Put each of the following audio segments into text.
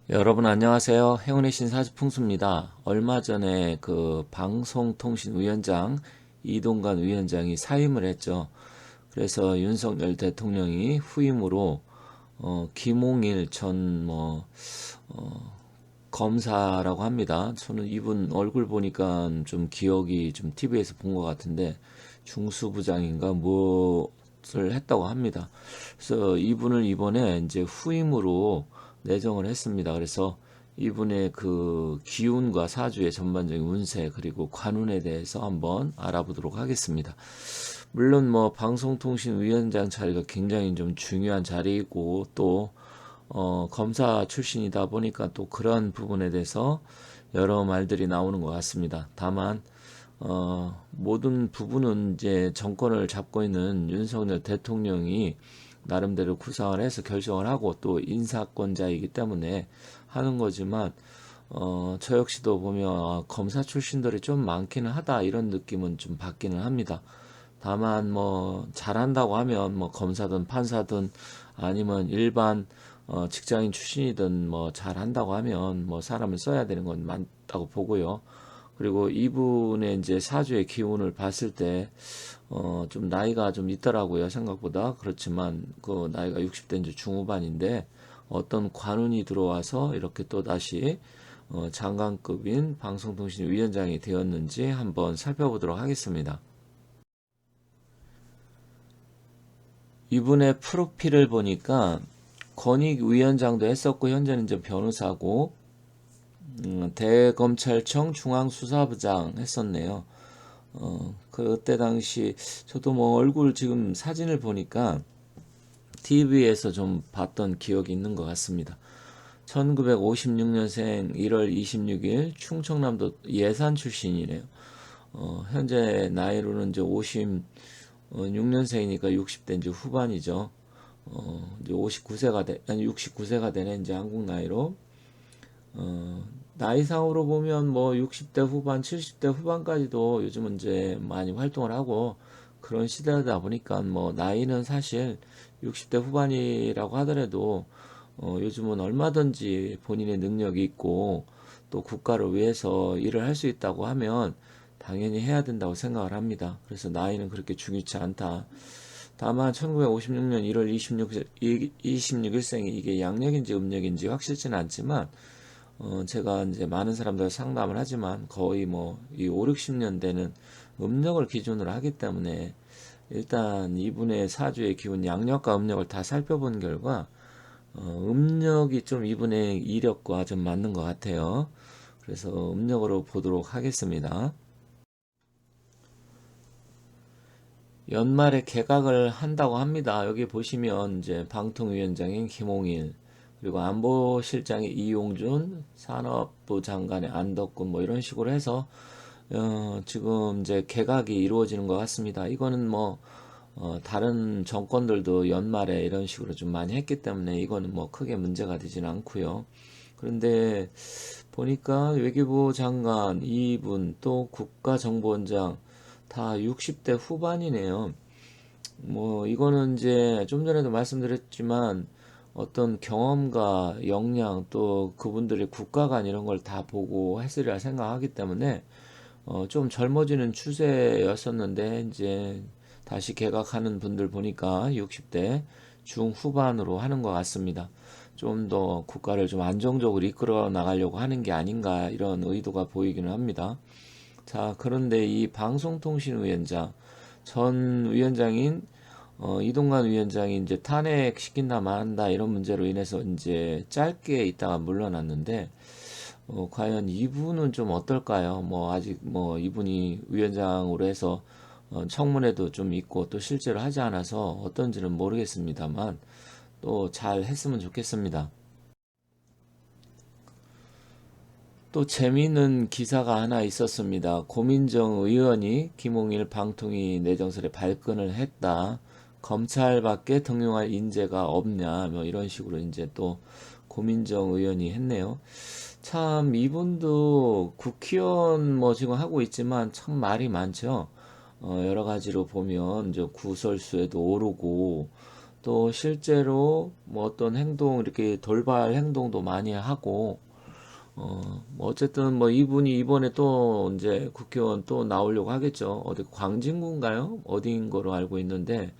여러분 안녕하세요. 행운의 신 사주풍수입니다. 얼마 전에 그 방송통신위원장 이동관 위원장이 사임을 했죠. 그래서 윤석열 대통령이 후임으로 김홍일 전 검사라고 합니다. 저는 이분 얼굴 보니까 좀 기억이 좀 TV에서 본 것 같은데 중수부장인가 무엇을 했다고 합니다. 그래서 이분을 이번에 이제 후임으로 내정을 했습니다. 그래서 이분의 그 기운과 사주의 전반적인 운세 그리고 관운에 대해서 한번 알아보도록 하겠습니다. 물론 뭐 방송통신위원장 자리가 굉장히 좀 중요한 자리이고 또 검사 출신이다 보니까 또 그런 부분에 대해서 여러 말들이 나오는 것 같습니다. 다만 모든 부분은 이제 정권을 잡고 있는 윤석열 대통령이 나름대로 구상을 해서 결정을 하고 또 인사권자이기 때문에 하는 거지만 저 역시도 보면 검사 출신들이 좀 많기는 하다 이런 느낌은 좀 받기는 합니다. 다만 뭐 잘한다고 하면 뭐 검사든 판사든 아니면 일반 직장인 출신이든 뭐 잘한다고 하면 뭐 사람을 써야 되는 건 맞다고 보고요. 그리고 이분의 이제 사주의 기운을 봤을 때, 좀 나이가 좀 있더라고요, 생각보다. 그렇지만 그 나이가 60대 이제 중후반인데 어떤 관운이 들어와서 이렇게 또 다시 장관급인 방송통신위원장이 되었는지 한번 살펴보도록 하겠습니다. 이분의 프로필을 보니까 권익위원장도 했었고 현재는 이제 변호사고 대검찰청 중앙수사부장 했었네요. 그때 당시 저도 뭐 얼굴 지금 사진을 보니까 TV에서 좀 봤던 기억이 있는 것 같습니다. 1956년생 1월 26일 충청남도 예산 출신이래요. 현재 나이로는 이제 56년생이니까 60대 이제 후반이죠. 이제 59세가 아니 69세가 되네 이제 한국 나이로. 나이상으로 보면 뭐 60대 후반, 70대 후반까지도 요즘은 이제 많이 활동을 하고 그런 시대다 보니까 뭐 나이는 사실 60대 후반이라고 하더라도 요즘은 얼마든지 본인의 능력이 있고 또 국가를 위해서 일을 할 수 있다고 하면 당연히 해야 된다고 생각을 합니다. 그래서 나이는 그렇게 중요치 않다. 다만 1956년 1월 26일생이 이게 양력인지 음력인지 확실치는 않지만 제가 이제 많은 사람들 상담을 하지만 거의 뭐 이 5, 60년대는 음력을 기준으로 하기 때문에 일단 이분의 사주의 기운 양력과 음력을 다 살펴본 결과 음력이 좀 이분의 이력과 좀 맞는 것 같아요. 그래서 음력으로 보도록 하겠습니다. 연말에 개각을 한다고 합니다. 여기 보시면 이제 방통위원장인 김홍일, 그리고 안보실장이 이용준, 산업부 장관의 안덕근 뭐 이런 식으로 해서 지금 이제 개각이 이루어지는 것 같습니다. 이거는 뭐 다른 정권들도 연말에 이런 식으로 좀 많이 했기 때문에 이거는 뭐 크게 문제가 되지는 않고요. 그런데 보니까 외교부 장관 2분 또 국가정보원장 다 60대 후반이네요. 뭐 이거는 이제 좀 전에도 말씀드렸지만 어떤 경험과 역량 또 그분들의 국가관 이런 걸 다 보고 했으리라 생각하기 때문에 좀 젊어지는 추세였었는데 이제 다시 개각하는 분들 보니까 60대 중후반으로 하는 것 같습니다. 좀 더 국가를 좀 안정적으로 이끌어 나가려고 하는 게 아닌가 이런 의도가 보이기는 합니다. 자, 그런데 이 방송통신위원장 전 위원장인 이동관 위원장이 이제 탄핵시킨다 만다 이런 문제로 인해서 이제 짧게 있다가 물러났는데 과연 이분은 좀 어떨까요? 뭐 아직 뭐 이분이 위원장으로 해서 청문회도 좀 있고 또 실제로 하지 않아서 어떤지는 모르겠습니다만 또 잘 했으면 좋겠습니다. 또 재미있는 기사가 하나 있었습니다. 고민정 의원이 김홍일 방통위 내정설에 발끈을 했다. 검찰밖에 등용할 인재가 없냐, 뭐 이런 식으로 이제 또 고민정 의원이 했네요. 참 이분도 국회의원 뭐 지금 하고 있지만 참 말이 많죠. 여러 가지로 보면 이제 구설수에도 오르고 또 실제로 뭐 어떤 행동, 이렇게 돌발 행동도 많이 하고, 뭐 어쨌든 뭐 이분이 이번에 또 이제 국회의원 또 나오려고 하겠죠. 어디 광진구인가요? 어디인 거로 알고 있는데,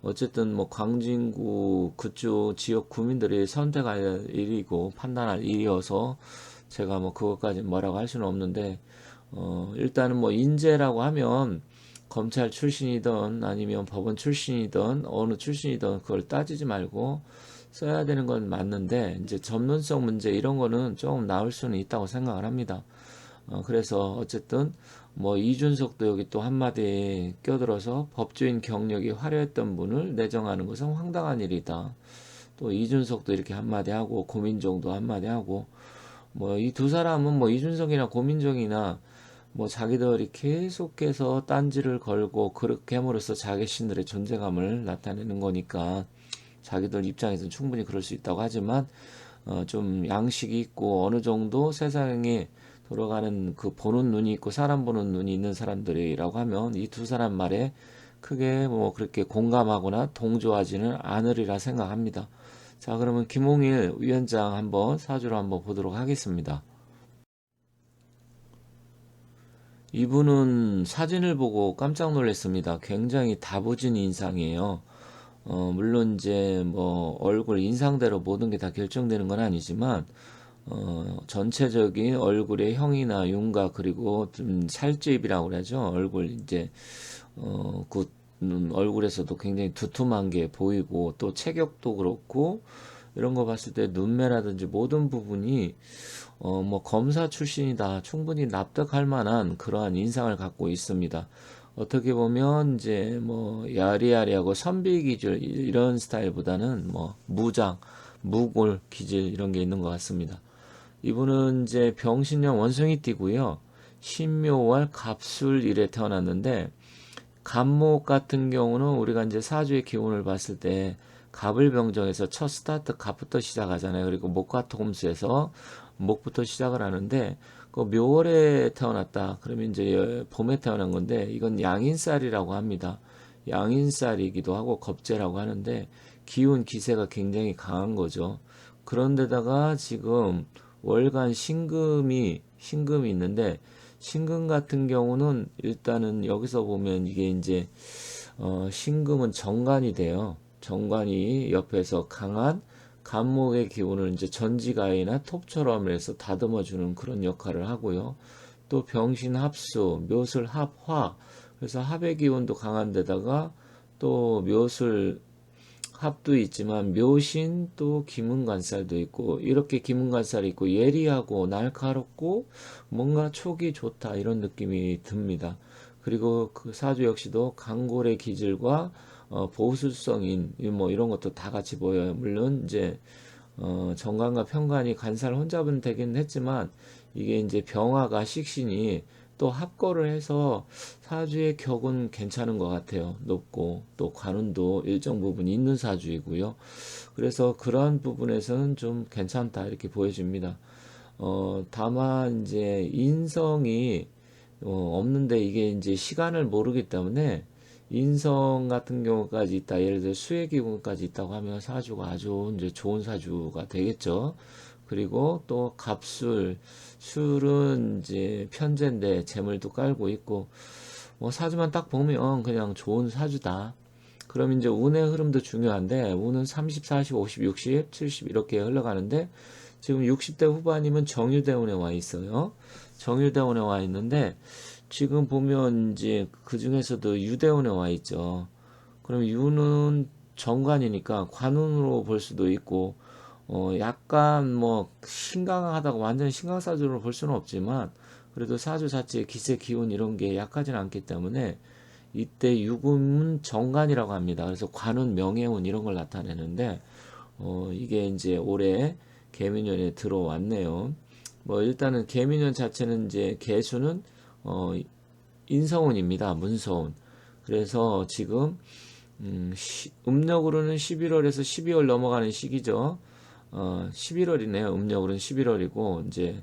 어쨌든 뭐 광진구 그쪽 지역 구민들이 선택할 일이고 판단할 일이어서 제가 뭐 그것까지 뭐라고 할 수는 없는데, 일단은 뭐 인재라고 하면 검찰 출신이든 아니면 법원 출신이든 어느 출신이든 그걸 따지지 말고 써야 되는 건 맞는데, 이제 전문성 문제 이런 거는 조금 나올 수는 있다고 생각을 합니다. 그래서 어쨌든 뭐 이준석도 여기 또 한마디 껴들어서 법조인 경력이 화려했던 분을 내정하는 것은 황당한 일이다. 또 이준석도 이렇게 한마디 하고 고민정도 한마디 하고, 뭐 이 두 사람은 뭐 이준석이나 고민정이나 뭐 자기들이 계속해서 딴지를 걸고 그렇게 함으로써 자신들의 존재감을 나타내는 거니까 자기들 입장에서는 충분히 그럴 수 있다고 하지만, 좀 양식이 있고 어느 정도 세상에 돌아가는 그 보는 눈이 있고 사람 보는 눈이 있는 사람들이라고 하면 이 두 사람 말에 크게 뭐 그렇게 공감하거나 동조하지는 않으리라 생각합니다. 자, 그러면 김홍일 위원장 한번 사주로 한번 보도록 하겠습니다. 이분은 사진을 보고 깜짝 놀랐습니다. 굉장히 다부진 인상이에요. 물론 이제 뭐 얼굴 인상대로 모든 게 다 결정되는 건 아니지만, 전체적인 얼굴의 형이나 윤곽, 그리고 좀 살집이라고 그러죠. 얼굴 이제 그 얼굴에서도 굉장히 두툼한 게 보이고, 또 체격도 그렇고 이런 거 봤을 때 눈매라든지 모든 부분이 뭐 검사 출신이다 충분히 납득할 만한 그러한 인상을 갖고 있습니다. 어떻게 보면 이제 뭐 야리야리하고 선비 기질 이런 스타일보다는 뭐 무장, 무골 기질 이런 게 있는 것 같습니다. 이분은 이제 병신년 원숭이 띠고요. 신묘월 갑술일에 태어났는데, 갑목 같은 경우는 우리가 이제 사주의 기운을 봤을 때 갑을 병정해서 첫 스타트 갑부터 시작하잖아요. 그리고 목화 토금수에서 목부터 시작을 하는데, 그 묘월에 태어났다. 그러면 이제 봄에 태어난 건데 이건 양인살이라고 합니다. 양인살이기도 하고 겁재라고 하는데 기운 기세가 굉장히 강한 거죠. 그런데다가 지금 월간 신금이 있는데, 신금 같은 경우는 일단은 여기서 보면 이게 이제 신금은 정관이 돼요. 정관이 옆에서 강한 간목의 기운을 이제 전지가이나 톱처럼 해서 다듬어 주는 그런 역할을 하고요. 또 병신 합수, 묘술 합화, 그래서 합의 기운도 강한 데다가 또 묘술 합도 있지만 묘신 또 기문관살도 있고, 이렇게 기문관살이 있고 예리하고 날카롭고 뭔가 촉이 좋다 이런 느낌이 듭니다. 그리고 그 사주 역시도 강골의 기질과 보수성인 뭐 이런 것도 다 같이 보여요. 물론 이제 정관과 편관이 간살 혼잡은 되긴 했지만, 이게 이제 병화가 식신이 또 합거를 해서 사주의 격은 괜찮은 것 같아요. 높고 또 관운도 일정 부분 있는 사주이고요. 그래서 그런 부분에서는 좀 괜찮다 이렇게 보여집니다. 다만 이제 인성이 없는데 이게 이제 시간을 모르기 때문에 인성 같은 경우까지 있다. 예를 들어 수의 기운까지 있다고 하면 사주가 아주 이제 좋은 사주가 되겠죠. 그리고 또 갑술, 술은 이제 편제인데 재물도 깔고 있고, 뭐 사주만 딱 보면 그냥 좋은 사주다. 그럼 이제 운의 흐름도 중요한데, 운은 30, 40, 50, 60, 70 이렇게 흘러가는데, 지금 60대 후반이면 정유대운에 와 있어요. 정유대운에 와 있는데, 지금 보면 이제 그 중에서도 유대운에 와 있죠. 그럼 유는 정관이니까 관운으로 볼 수도 있고, 약간 뭐 신강하다고 완전 신강사주로 볼 수는 없지만, 그래도 사주 자체의 기세 기운 이런 게 약하진 않기 때문에 이때 유금은 정관이라고 합니다. 그래서 관운 명예운 이런 걸 나타내는데, 이게 이제 올해 개미년에 들어왔네요. 뭐 일단은 개미년 자체는 이제 개수는 인성운입니다. 문서운. 그래서 지금 음력으로는 11월에서 12월 넘어가는 시기죠. 11월이네요. 음력으로는 11월이고 이제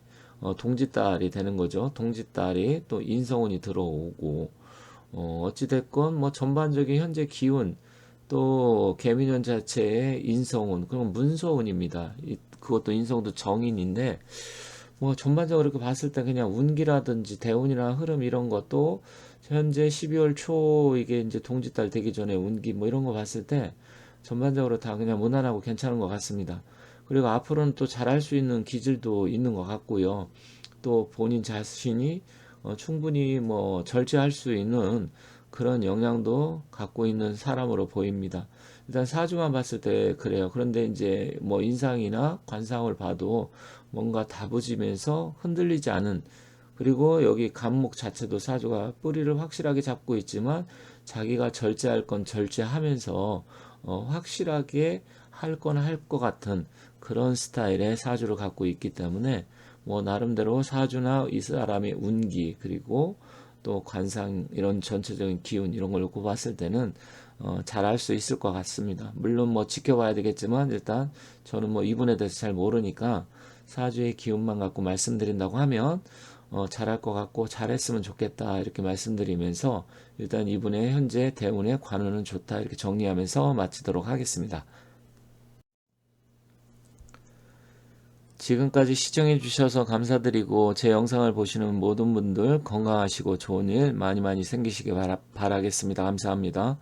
동짓달이 되는 거죠. 동짓달이 또 인성운이 들어오고, 어찌됐건 뭐 전반적인 현재 기운, 또 개미년 자체의 인성운, 그럼 문서운입니다. 그것도 인성도 정인인데 뭐 전반적으로 이렇게 봤을 때 그냥 운기라든지 대운이나 흐름 이런 것도 현재 12월 초 이게 이제 동짓달 되기 전에 운기 뭐 이런 거 봤을 때 전반적으로 다 그냥 무난하고 괜찮은 것 같습니다. 그리고 앞으로는 또 잘할 수 있는 기질도 있는 것 같고요. 또 본인 자신이 충분히 뭐 절제할 수 있는 그런 영향도 갖고 있는 사람으로 보입니다. 일단 사주만 봤을 때 그래요. 그런데 이제 뭐 인상이나 관상을 봐도 뭔가 다부지면서 흔들리지 않은, 그리고 여기 간목 자체도 사주가 뿌리를 확실하게 잡고 있지만 자기가 절제할 건 절제하면서 확실하게 할 건 할 것 같은 그런 스타일의 사주를 갖고 있기 때문에 뭐 나름대로 사주나 이 사람의 운기 그리고 또 관상 이런 전체적인 기운 이런 걸 놓고 봤을 때는 잘할 수 있을 것 같습니다. 물론 뭐 지켜봐야 되겠지만 일단 저는 뭐 이분에 대해서 잘 모르니까 사주의 기운만 갖고 말씀드린다고 하면 잘할 것 같고 잘했으면 좋겠다 이렇게 말씀드리면서 일단 이분의 현재 대운의 관운은 좋다 이렇게 정리하면서 마치도록 하겠습니다. 지금까지 시청해 주셔서 감사드리고 제 영상을 보시는 모든 분들 건강하시고 좋은 일 많이 많이 생기시길 바라겠습니다. 감사합니다.